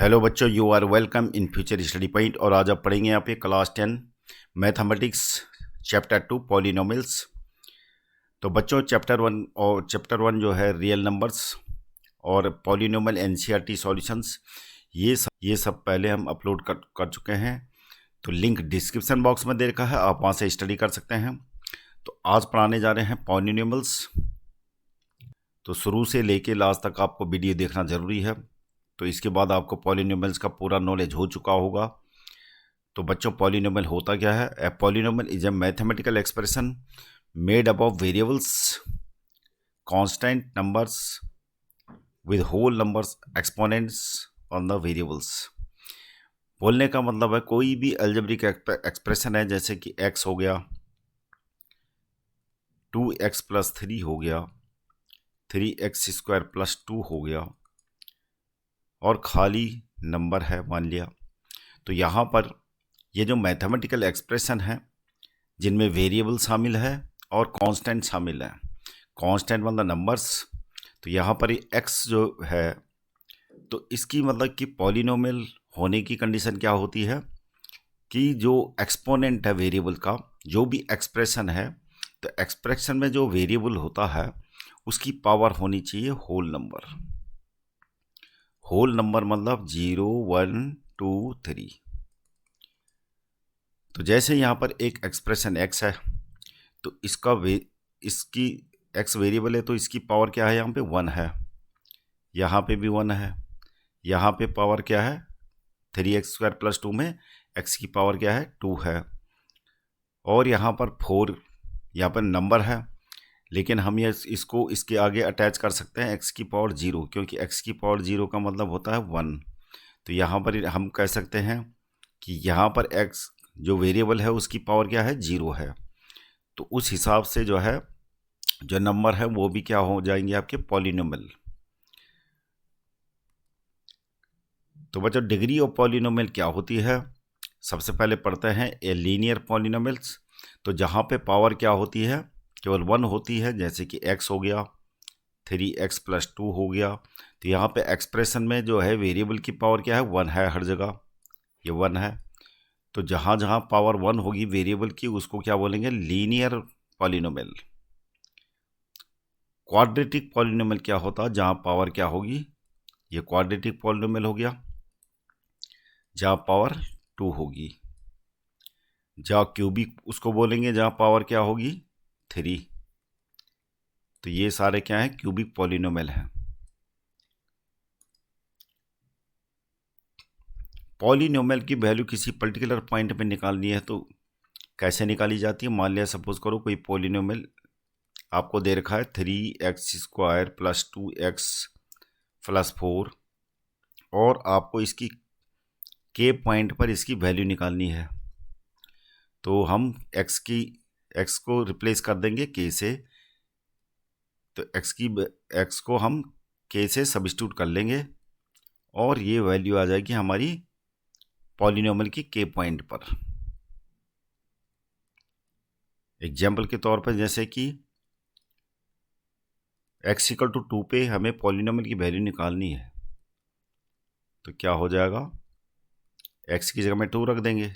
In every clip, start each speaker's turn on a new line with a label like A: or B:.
A: Hello बच्चों, you are welcome in future study point. और आज आप पढ़ेंगे यहाँ पे क्लास 10 मैथमेटिक्स चैप्टर 2 पॉलिनोमियल्स। तो बच्चों चैप्टर 1 जो है रियल नंबर्स और पॉलिनोमियल एनसीईआरटी सॉल्यूशंस, ये सब पहले हम अपलोड कर चुके हैं। तो लिंक डिस्क्रिप्शन बॉक्स में दे रखा है, आप वहाँ से स्टडी कर सकते हैं। तो आज पढ़ाने जा रहे हैं पॉलिनोमियल्स। तो शुरू से लेके लास्ट तक आपको वीडियो देखना ज़रूरी है, तो इसके बाद आपको पॉलिनोमियल्स का पूरा नॉलेज हो चुका होगा। तो बच्चों, पॉलिनोमियल होता क्या है? A polynomial is a mathematical expression made up of variables, constant numbers with whole numbers exponents on the variables. बोलने का मतलब है कोई भी अलजेब्रिक एक्सप्रेशन है, जैसे कि x हो गया, 2x + 3 हो गया, 3x² + 2 हो गया, और खाली नंबर है मान लिया। तो यहाँ पर ये जो मैथमेटिकल एक्सप्रेशन है जिनमें वेरिएबल शामिल है और कांस्टेंट शामिल है, कांस्टेंट मतलब नंबर्स। तो यहाँ पर x जो है, तो इसकी मतलब कि पॉलिनोमियल होने की कंडीशन क्या होती है कि जो एक्सपोनेंट है वेरिएबल का, जो भी एक्सप्रेशन है, तो एक्सप्रेशन में जो वेरिएबल होता है उसकी पावर होनी चाहिए होल नंबर। होल नंबर मतलब 0, 1, 2, 3। तो जैसे यहाँ पर एक एक्सप्रेशन x है, तो इसकी x वेरिएबल है, तो इसकी पावर क्या है? यहाँ पे 1 है, यहाँ पे भी 1 है, यहाँ पे पावर क्या है? 3x² + 2 में x की पावर क्या है? 2 है, और यहाँ पर 4 यहाँ पर नंबर है, लेकिन हम इसको इसके आगे अटैच कर सकते हैं x की पावर 0, क्योंकि x की पावर 0 का मतलब होता है 1। तो यहाँ पर हम कह सकते हैं कि यहाँ पर x जो वेरिएबल है उसकी पावर क्या है? 0 है। तो उस हिसाब से जो है, जो नंबर है वो भी क्या हो जाएंगे? आपके पॉलिनोमियल। तो बच्चों, डिग्री ऑफ पॉलिनोमियल क्या होती है? सबसे पहले पढ़ते हैं ए लीनियर पॉलिनोमियल्स। तो जहाँ पे पावर क्या होती है? केवल 1 होती है, जैसे कि x हो गया, 3x + 2 हो गया। तो यहाँ पे एक्सप्रेशन में जो है वेरिएबल की पावर क्या है? 1 है हर जगह, ये 1 है। तो जहाँ जहाँ पावर 1 होगी वेरिएबल की, उसको क्या बोलेंगे? Linear polynomial. क्वाड्रेटिक पॉलिनोमियल क्या होता है? जहाँ पावर क्या होगी? ये क्वाड्रेटिक पॉलिनोमियल हो गया, जहाँ पावर 2 होगी। जहाँ क्यूबिक उसको बोलेंगे, जहाँ पावर क्या होगी? 3। तो ये सारे क्या हैं? क्यूबिक पॉलिनोमियल हैं। पॉलिनोमियल की वैल्यू किसी पर्टिकुलर पॉइंट पे निकालनी है, तो कैसे निकाली जाती है? मान लिया सपोज करो कोई पॉलिनोमियल आपको दे रखा है 3x² + 2x + 4, और आपको इसकी के पॉइंट पर इसकी वैल्यू निकालनी है। तो हम x को रिप्लेस कर देंगे k से, तो x को हम k से सब्स्टिट्यूट कर लेंगे, और ये वैल्यू आ जाएगी हमारी पॉलिनोमियल की के पॉइंट पर। एग्जाम्पल के तौर पर, जैसे कि x = 2 पे हमें पॉलिनोमियल की वैल्यू निकालनी है, तो क्या हो जाएगा? x की जगह में 2 रख देंगे,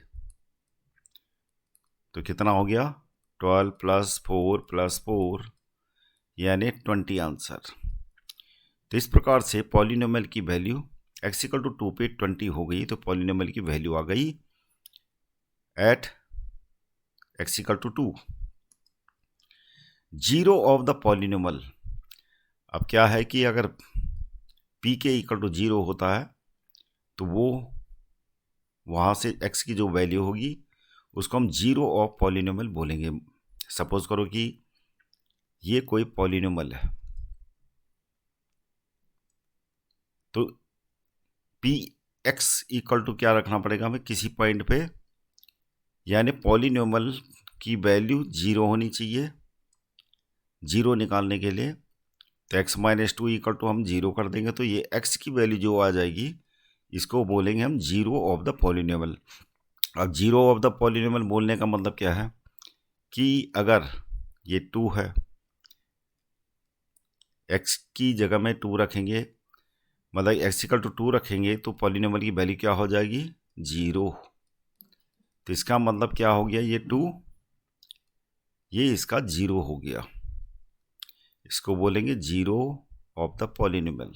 A: तो कितना हो गया? 12 + 4 + 4 यानी 20 आंसर। तो इस प्रकार से पॉलिनोमियल की वैल्यू x = 2 पे 20 हो गई, तो पॉलिनोमियल की वैल्यू आ गई at x = 2। Zero of the polynomial. अब क्या है कि अगर pk = 0 होता है, तो वो वहाँ से x की जो वैल्यू होगी उसको हम जीरो ऑफ पॉलिनोमियल बोलेंगे। सपोज करो कि ये कोई पॉलिनोमियल है, तो px = क्या रखना पड़ेगा हमें किसी पॉइंट पे? यानी पॉलिनोमियल की वैल्यू 0 होनी चाहिए। 0 निकालने के लिए तो x - 2 = हम 0 कर देंगे, तो ये x की वैल्यू जो आ जाएगी इसको बोलेंगे हम जीरो ऑफ द पॉलिनोमियल। अब जीरो ऑफ द पॉलिनोमियल बोलने का मतलब क्या है कि अगर ये 2 है, x की जगह में 2 रखेंगे, मतलब एक्स इक्वल टू 2 रखेंगे तो पॉलिनोमियल की वैल्यू क्या हो जाएगी, 0। तो इसका मतलब क्या हो गया, ये 2 ये इसका 0 हो गया। इसको बोलेंगे zero of the polynomial,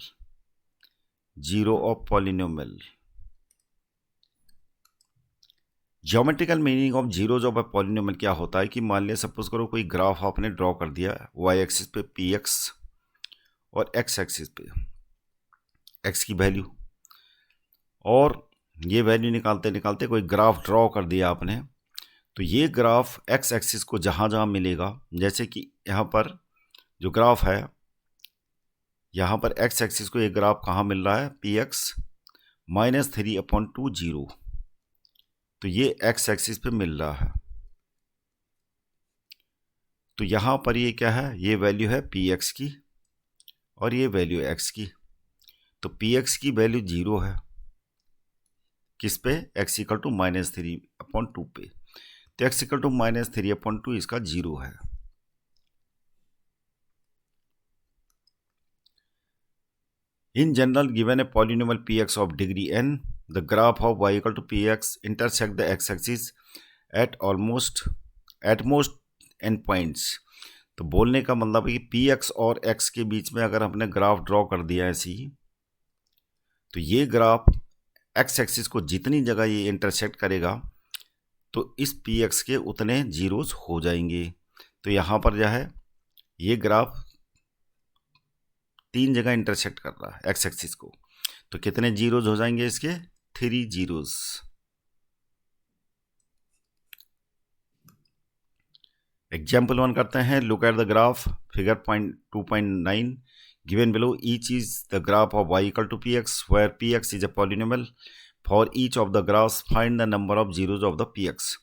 A: zero of polynomial. Geometrical meaning of zeros of a polynomial क्या होता है कि मान लिया सपोज करो कोई ग्राफ आपने ड्रॉ कर दिया वाई एक्सिस पे पी एक्स और एक्स एक्सिस पे एक्स की वैल्यू, और ये वैल्यू निकालते निकालते कोई ग्राफ ड्रॉ कर दिया आपने। तो ये ग्राफ एक्स एक्सिस को जहाँ जहाँ मिलेगा, जैसे कि यहाँ पर जो ग्राफ है, यहाँ पर एक्स एक्सिस को एक ग्राफ कहाँ मिल रहा है, पी एक्स -3/2 0। तो ये एक्स एक्सिस पे मिल रहा है। तो यहाँ पर ये क्या है, ये वैल्यू है पी एक्स की और ये वैल्यू एक्स की। तो पी एक्स की वैल्यू 0 है, किस पे, एक्स इक्वल टू -3/2 पे। तो एक्स इक्वल टू -3/2 इसका 0 है। In general, given a polynomial px of degree n, the graph of y equal to px intersect the x-axis at most n points। तो बोलने का मतलब है कि px और x के बीच में अगर हमने ग्राफ ड्रॉ कर दिया है ऐसी, तो ये ग्राफ x एक्सिस को जितनी जगह ये इंटरसेक्ट करेगा तो इस px के उतने जीरोस हो जाएंगे। तो यहाँ पर जो है ये ग्राफ 3 जगह इंटरसेक्ट कर रहा है एक्स एक्सिस को, तो कितने जीरोज हो जाएंगे इसके, 3 जीरोज। एग्जाम्पल 1 करते हैं। Look at the graph figure 2.9 given below, each is the graph of y equal to p x where p x is a polynomial. For each of the graphs find the number of zeros of the p x.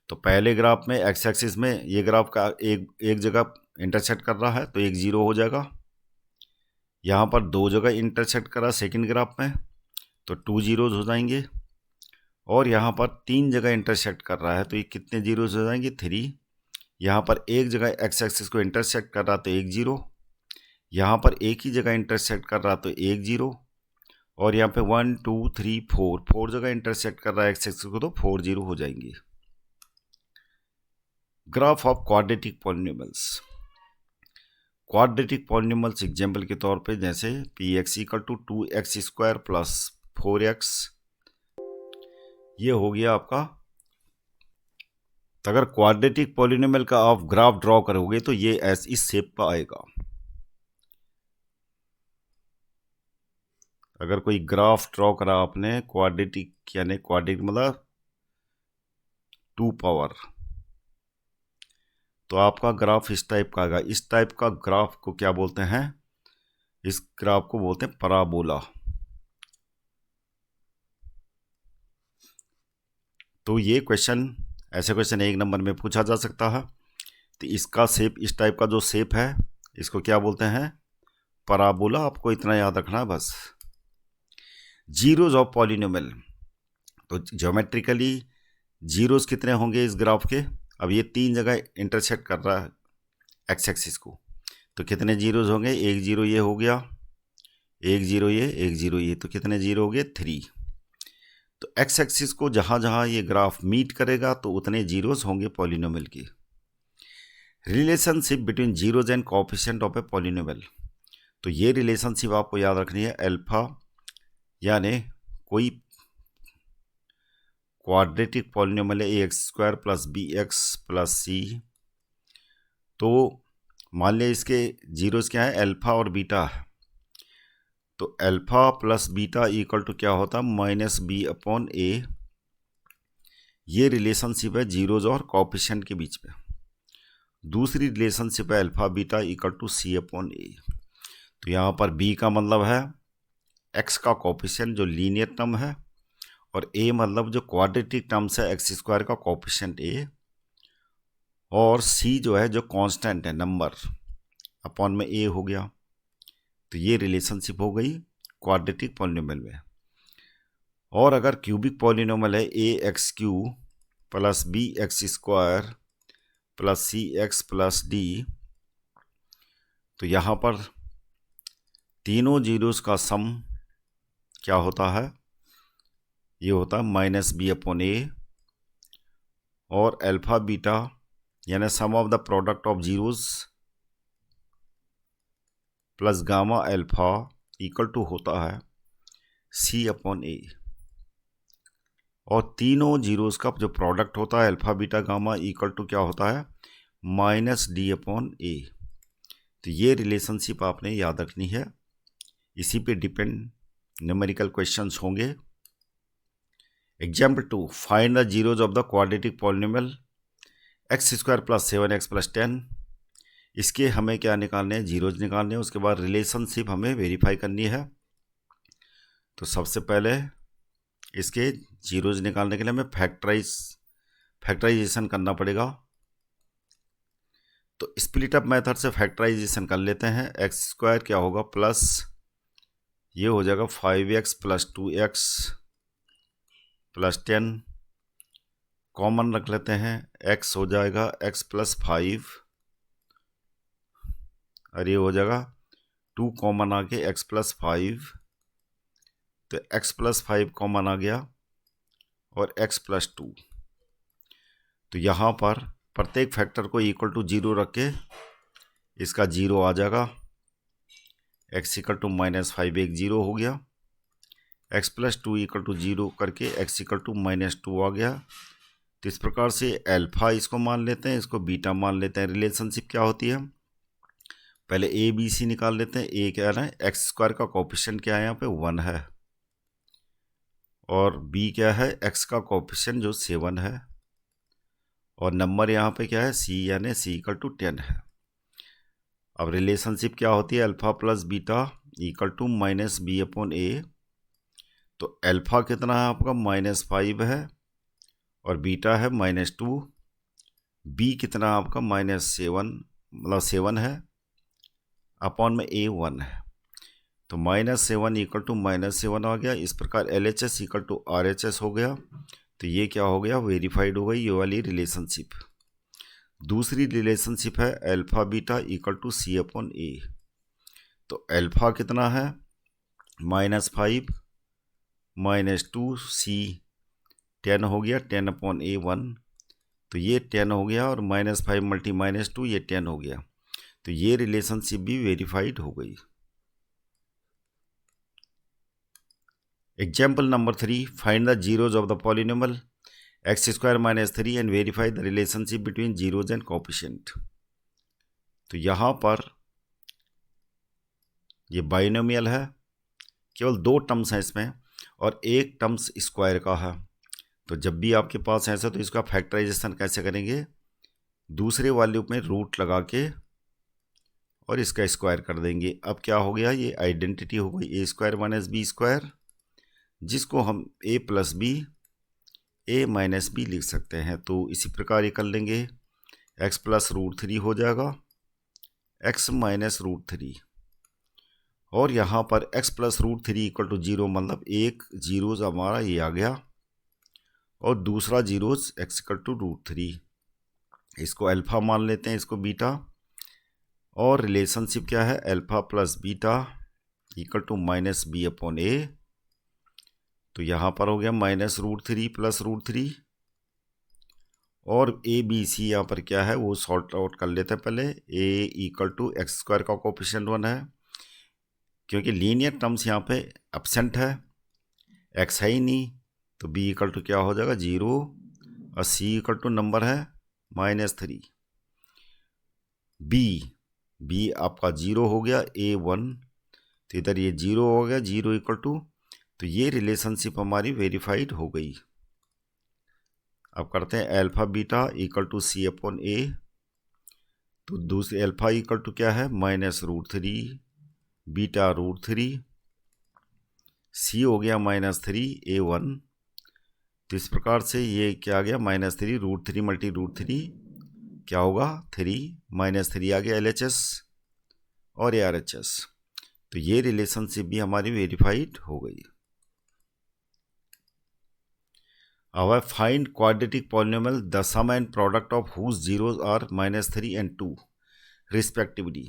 A: तो पहले graph में x axis में ये graph का एक जगह intersect कर रहा है तो 1 0 हो जाएगा। यहाँ पर 2 जगह इंटरसेक्ट करा सेकंड ग्राफ में तो 2 जीरोज हो जाएंगे। और यहाँ पर 3 जगह इंटरसेक्ट कर रहा है तो ये कितने जीरोज हो जाएंगे, 3। यहाँ पर एक जगह एक्स एक्सिस को इंटरसेक्ट कर रहा तो 1 0। यहाँ पर एक ही जगह इंटरसेक्ट कर रहा तो 1 0। और यहाँ पे 1 2 3 4 जगह इंटरसेक्ट कर रहा है एक्स एक्सिस को तो 4 0 हो जाएंगे। Graph of quadratic polynomials. Quadratic polynomials example के तौर पे जैसे p x equal to 2x² plus 4x, ये हो गया आपका। तो अगर क्वाड्रेटिक पॉलिनोमियल का आप ग्राफ ड्रॉ करोगे तो ये इस शेप का आएगा। अगर कोई ग्राफ ड्रॉ करा आपने क्वाड्रेटिक, यानी क्वाड्रेटिक मतलब 2 पावर, तो आपका ग्राफ इस टाइप का आएगा। इस टाइप का ग्राफ को क्या बोलते हैं, इस ग्राफ को बोलते हैं पराबोला। तो ये क्वेश्चन, ऐसे क्वेश्चन 1 नंबर में पूछा जा सकता है। तो इसका शेप, इस टाइप का जो शेप है इसको क्या बोलते हैं, पराबोला। आपको इतना याद रखना है बस। जीरोज ऑफ पॉलिनोमियल, तो ज्योमेट्रिकली जीरोज कितने होंगे इस ग्राफ के। अब ये 3 जगह इंटरसेक्ट कर रहा है एक्स एक्सिस को, तो कितने जीरोज होंगे, 1 0 ये हो गया, 1 0 ये, 1 0 ये, तो कितने जीरो हो गए, 3। तो एक्स एक्सिस को जहाँ जहाँ ये ग्राफ मीट करेगा तो उतने जीरोज होंगे पॉलिनोमियल की। Relationship between zeros and coefficient of a polynomial, तो ये रिलेशनशिप आपको याद रखनी है। अल्फा यानी कोई क्वाड्रेटिक पॉलिनोमियल है ax² plus bx plus c, तो मान लिया इसके जीरोज क्या है, अल्फा और बीटा है। तो alpha plus beta equal to क्या होता है, -b/a। ये रिलेशनशिप है जीरोज और कोएफिशिएंट के बीच में। दूसरी रिलेशनशिप है alpha beta equal to c/a। तो यहाँ पर b का मतलब है x का कोएफिशिएंट जो लीनियर टर्म है, और a मतलब जो क्वाड्रेटिक टर्म्स है x² का कोएफिशिएंट a, और c जो है जो कांस्टेंट है नंबर, अपॉन में a हो गया। तो ये रिलेशनशिप हो गई क्वाड्रेटिक पॉलिनोमियल में। और अगर क्यूबिक पॉलिनोमियल है ax³ plus bx² plus cx plus d, तो यहाँ पर तीनों जीरोस का सम क्या होता है, ये होता है माइनस बी अपॉन ए, और अल्फा बीटा यानी sum of the product of zeros plus gamma alpha equal to होता है सी अपॉन ए, और तीनों जीरोस का जो प्रोडक्ट होता है alpha beta gamma equal to क्या होता है माइनस डी अपॉन ए। तो ये रिलेशनशिप आपने याद रखनी है, इसी पे डिपेंड न्यूमेरिकल क्वेश्चंस होंगे। Example 2, find the zeros of the quadratic polynomial x square plus 7x plus 10। इसके हमें क्या निकालने हैं, जीरोज निकालने हैं, उसके बाद रिलेशनशिप हमें वेरीफाई करनी है। तो सबसे पहले इसके जीरोज निकालने के लिए हमें फैक्टराइजेशन करना पड़ेगा। तो स्प्लिट अप मेथड से फैक्टराइजेशन कर लेते हैं। एक्स स्क्वायर क्या होगा प्लस, ये हो जाएगा 5x plus 2x plus 10, common रख लेते हैं, x हो जाएगा x प्लस 5, और ये हो जाएगा 2 कॉमन आ गए x प्लस 5, तो x प्लस 5 कॉमन आ गया और x प्लस 2। तो यहाँ पर प्रत्येक फैक्टर को इक्वल टू 0 रख के इसका 0 आ जाएगा, x इक्वल टू माइनस 5 एक 0 हो गया, x प्लस 2 इक्वल टू 0 करके x इक्वल टू माइनस 2 आ गया। तो इस प्रकार से अल्फा इसको मान लेते हैं, इसको बीटा मान लेते हैं। रिलेशनशिप क्या होती है, पहले ए बी सी निकाल लेते हैं। ए क्या है, एक्स स्क्वायर का कोएफिशिएंट क्या है यहाँ पे 1 है, और बी क्या है एक्स का कोएफिशिएंट जो 7 है, और नंबर यहाँ पे क्या है सी, यानी सी इक्वल टू 10 है। अब रिलेशनशिप क्या होती है, alpha plus beta equal to minus B upon A. तो अल्फा कितना है आपका -5 है, और बीटा है -2, बी कितना आपका -7 मतलब 7 है, अपॉन में ए 1 है। तो -7 इक्वल टू -7 आ गया। इस प्रकार LHS इक्वल टू RHS हो गया। तो ये क्या हो गया, वेरीफाइड हो गई ये वाली रिलेशनशिप। दूसरी रिलेशनशिप है alpha beta equal to C upon A. तो अल्फा कितना है -5 -2 सी 10 हो गया, 10 अपॉन ए 1, तो ये 10 हो गया, और -5 मल्टी -2 ये 10 हो गया। तो ये रिलेशनशिप भी वेरीफाइड हो गई। Example number 3, find the zeros of the polynomial x square minus 3 and verify the relationship between zeros and coefficient. तो यहाँ पर ये बाइनोमियल है, केवल 2 टर्म्स हैं इसमें, और एक टर्म्स स्क्वायर का है। तो जब भी आपके पास ऐसा, तो इसका फैक्टराइजेशन कैसे करेंगे, दूसरे वैल्यू में रूट लगा के और इसका स्क्वायर कर देंगे। अब क्या हो गया, ये आइडेंटिटी हो गई a square minus b square, जिसको हम a plus b a minus b लिख सकते हैं। तो इसी प्रकार ये कर लेंगे, x प्लस √3 हो जाएगा x माइनस √3, और यहाँ पर x प्लस √3 इक्वल टू 0, मतलब एक जीरोज हमारा ये आ गया, और दूसरा जीरोज x इक्वल टू √3। इसको अल्फा मान लेते हैं, इसको बीटा, और रिलेशनशिप क्या है, alpha plus beta equal to minus B upon A. तो यहाँ पर हो गया -√3 प्लस √3, और ए बी सी यहाँ पर क्या है वो सॉर्ट आउट कर लेते हैं पहले। a equal to x square का कोएफिशिएंट 1 है, क्योंकि लीनियर टर्म्स यहाँ पे एब्सेंट है, x है ही नहीं, तो b इक्वल टू क्या हो जाएगा 0, और c इक्वल टू नंबर है -3। b आपका 0 हो गया, a 1, तो इधर ये 0 हो गया, 0 इक्वल टू, तो ये रिलेशनशिप हमारी वेरीफाइड हो गई। अब करते हैं alpha beta equal to C upon A. तो दूसरे अल्फा इक्वल टू क्या है -√3, बीटा √3, सी हो गया -3 a1। तो इस प्रकार से ये क्या आ गया -3 √3 मल्टी √3 क्या होगा 3, -3 आ गया LHS और ये RHS। तो ये रिलेशनशिप भी हमारी वेरीफाइड हो गई। अब find quadratic polynomial the sum and product of whose zeros are -3 and 2 respectively.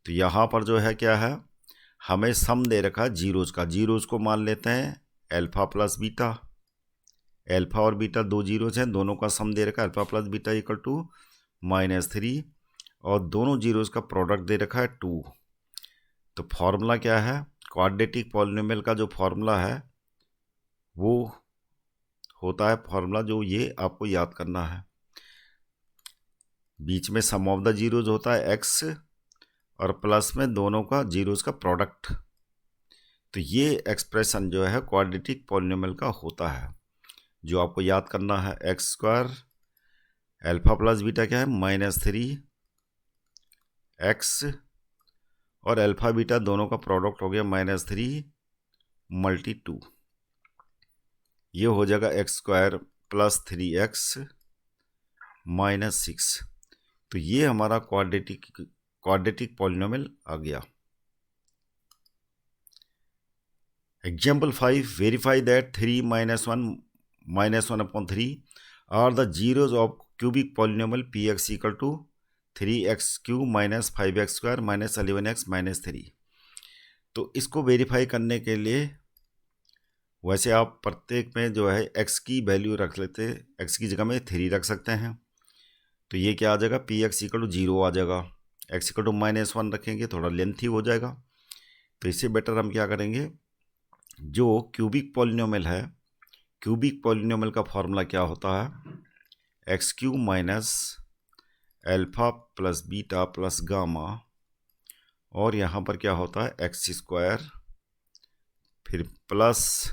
A: तो यहाँ पर जो है क्या है, हमें सम दे रखा जीरोज का, जीरोज को मान लेते हैं अल्फा प्लस बीटा। अल्फा और बीटा दो जीरोज हैं, दोनों का सम दे रखा है alpha plus beta equal to -3 और दोनों जीरोज का प्रोडक्ट दे रखा है 2। तो फॉर्मूला क्या है, क्वाड्रेटिक पॉलिनोमियल का जो फॉर्मूला है वो होता है फॉर्मूला जो ये आपको याद करना है, बीच में सम ऑफ द जीरोज होता है एक्स और प्लस में दोनों का जीरोज का प्रोडक्ट। तो ये एक्सप्रेशन जो है क्वाड्रेटिक पॉलिनोमियल का होता है, जो आपको याद करना है x square alpha plus beta क्या है -3 एक्स और अल्फा बीटा दोनों का प्रोडक्ट हो गया -3 मल्टी 2, ये हो जाएगा एक्स स्क्वायर प्लस 3x -6। तो ये हमारा क्वाड्रेटिक पॉलिनोमियल आ गया। Example 5, verify that 3 -1 are the zeros of cubic polynomial px equal to 3x³ -5x² -11x -3। तो इसको वेरीफाई करने के लिए वैसे आप प्रत्येक में जो है x की वैल्यू रख लेते, x की जगह में 3 रख सकते हैं। तो ये क्या आ जाएगा, px इक्वल टू 0 आ जाएगा। x इक्वल टू -1 रखेंगे, थोड़ा लेंथी हो जाएगा। तो इससे बेटर हम क्या करेंगे, जो क्यूबिक पॉलिनोमियल है, क्यूबिक पॉलिनोमियल का फॉर्मूला क्या होता है, x³ minus alpha plus beta plus gamma, और यहाँ पर क्या होता है x² फिर प्लस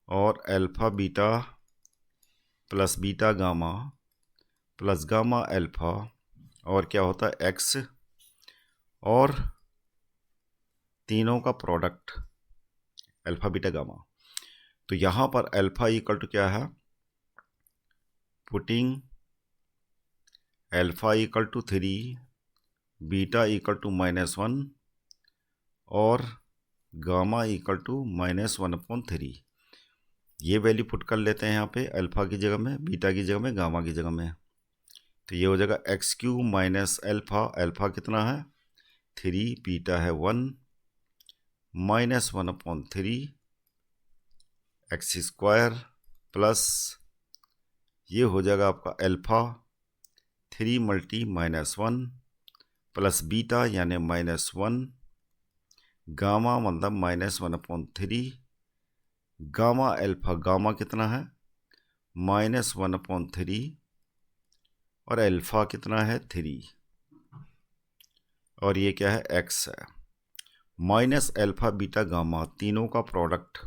A: और alpha beta plus beta gamma plus gamma alpha, और क्या होता है x और तीनों का प्रोडक्ट अल्फा बीटा गामा। तो यहाँ पर अल्फा इक्वल टू क्या है, putting alpha equal to 3 beta equal to -1 और गामा इक्वल टू -1/3। ये वैल्यू पुट कर लेते हैं यहाँ पे, अल्फा की जगह में, बीटा की जगह में, गामा की जगह में। तो ये हो जाएगा x³ माइनस अल्फा, अल्फा कितना है 3, बीटा है 1 -1/3 x² प्लस ये हो जाएगा आपका अल्फा 3 मल्टी -1 प्लस बीटा यानी -1 गामा मतलब -1/3 गामा अल्फा, गामा कितना है -1/3 और अल्फा कितना है 3 और ये क्या है x है, माइनस अल्फा बीटा गामा तीनों का प्रोडक्ट।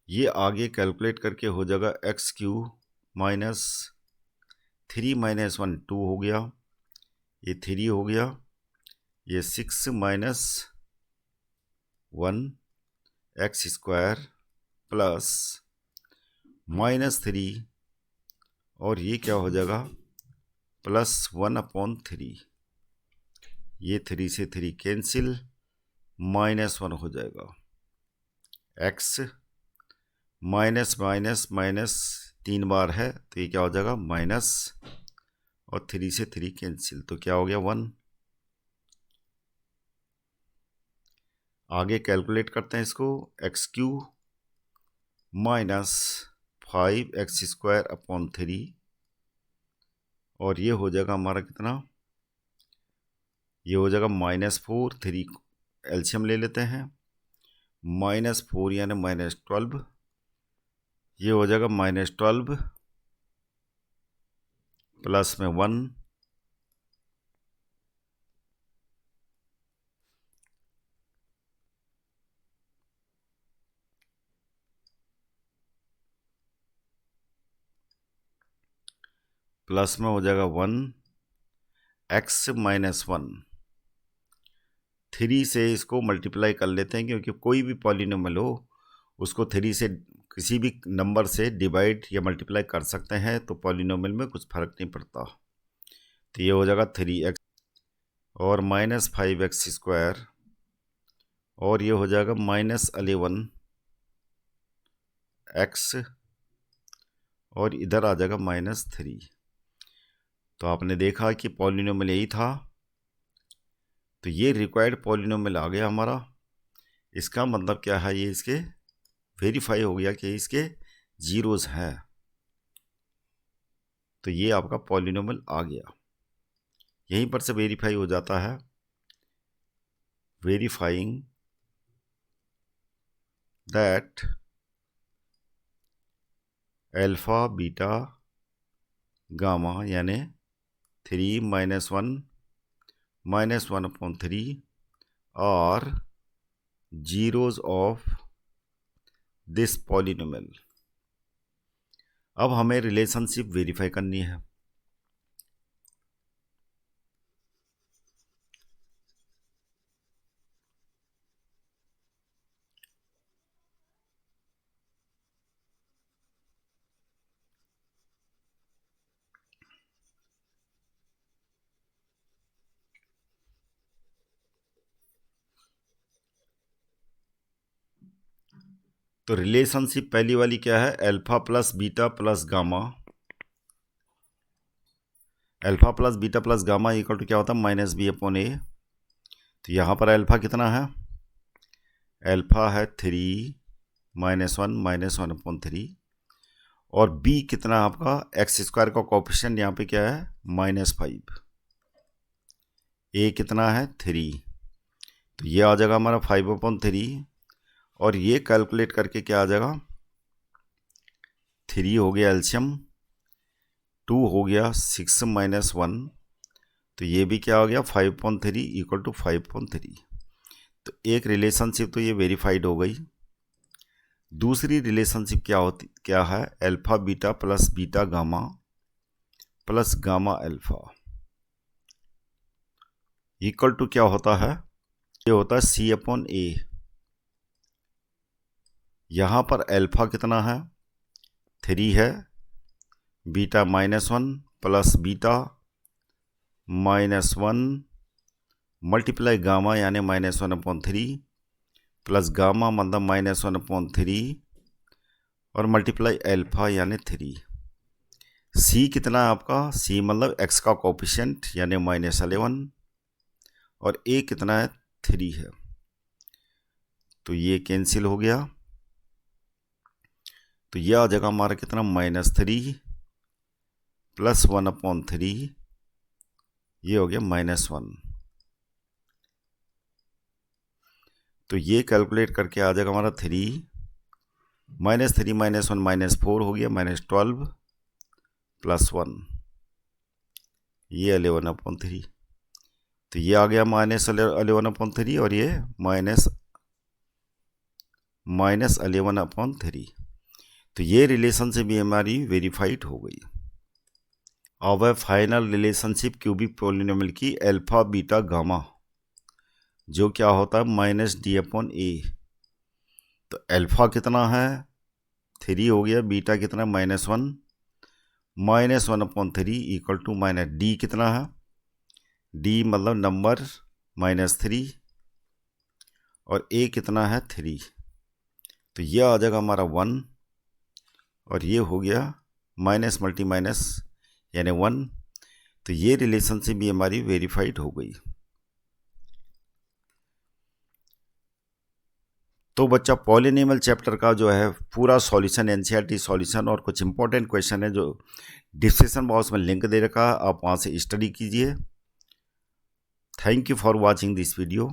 A: ये आगे कैलकुलेट करके हो जाएगा x³ माइनस 3 -1 2 हो गया, ये 3 हो गया, ये 6 माइनस 1 x² प्लस -3 और ये क्या हो जाएगा +1/3, ये 3 से 3 कैंसिल, -1 हो जाएगा, x माइनस माइनस माइनस 3 बार है तो ये क्या हो जाएगा माइनस, और 3 से 3 कैंसिल, तो क्या हो गया 1। आगे कैलकुलेट करते हैं इसको, x³ माइनस 5x² और ये हो जाएगा हमारा कितना, ये हो जाएगा -4, 3 एलसीएम ले लेते हैं, -4 यानी -12, ये हो जाएगा -12 प्लस में 1 प्लस में हो जाएगा 1 x -1। 3 से इसको मल्टीप्लाई कर लेते हैं, क्योंकि कोई भी पॉलिनोमियल हो उसको 3 से किसी भी नंबर से डिवाइड या मल्टीप्लाई कर सकते हैं, तो पॉलिनोमियल में कुछ फर्क नहीं पड़ता। तो ये हो जाएगा 3x और -5x² और ये हो जाएगा -11x और इधर आ जाएगा -3। तो आपने देखा कि पॉलिनोमियल यही था, तो ये रिक्वायर्ड पॉलिनोमियल आ गया हमारा। इसका मतलब क्या है, ये इसके वेरीफाई हो गया कि इसके जीरोस हैं। तो ये आपका पॉलिनोमियल आ गया, यहीं पर से वेरीफाई हो जाता है। Verifying that alpha beta gamma यानी 3 -1 -1/3 और जीरोस ऑफ दिस पॉलिनोमियल। अब हमें रिलेशनशिप वेरीफाई करनी है। तो रिलेशनशिप पहली वाली क्या है, alpha plus beta plus gamma. Alpha plus beta plus gamma equal to क्या होता है, -b/a। तो यहाँ पर अल्फा कितना है, अल्फा है 3 -1 -1/3 और b कितना आपका x² का कोएफिशिएंट यहाँ पे क्या है -5, a कितना है 3। तो ये आ जाएगा हमारा 5/3 और ये कैलकुलेट करके क्या आ जाएगा, 3 हो गया एलसीएम, 2 हो गया 6 - 1, तो ये भी क्या हो गया 5/3 इक्वल टू 5/3। तो एक रिलेशनशिप तो ये वेरीफाइड हो गई। दूसरी रिलेशनशिप क्या है, alpha beta plus beta gamma plus gamma alpha equal to क्या होता है, ये होता है C/A। यहाँ पर अल्फा कितना है 3 है, beta -1 plus beta -1 multiply gamma यानी -1/3 प्लस गामा मतलब -1/3 और मल्टीप्लाई अल्फा यानी 3। सी कितना है आपका, सी मतलब एक्स का कोएफिशिएंट यानी -11 और ए कितना है 3 है। तो ये कैंसिल हो गया, तो ये आ जाएगा हमारा कितना -3 प्लस 1/3, ये हो गया -1। तो ये कैलकुलेट करके आ जाएगा हमारा 3 -3 -1 -4 हो गया -12 प्लस 1, ये 11/3। तो ये आ गया -11/3 और ये -11/3। तो ये रिलेशनशिप भी हमारी वेरीफाइड हो गई। अब है फाइनल रिलेशनशिप क्यूबिक पॉलिनोमियल की अल्फा बीटा गामा, जो क्या होता है -d/a। तो अल्फा कितना है 3 हो गया, बीटा कितना -1 -1/3 इक्वल टू -d कितना है, d मतलब नंबर -3 और a कितना है 3। तो ये आ जाएगा हमारा 1 और ये हो गया माइनस मल्टी माइनस यानी 1। तो ये रिलेशनशिप भी हमारी वेरीफाइड हो गई। तो बच्चा पॉलिनोमियल चैप्टर का जो है पूरा सॉल्यूशन एनसीईआरटी सॉल्यूशन और कुछ इंपॉर्टेंट क्वेश्चन है जो डिस्क्रिप्शन बॉक्स में लिंक दे रखा है, आप वहाँ से स्टडी कीजिए। Thank you for watching this video.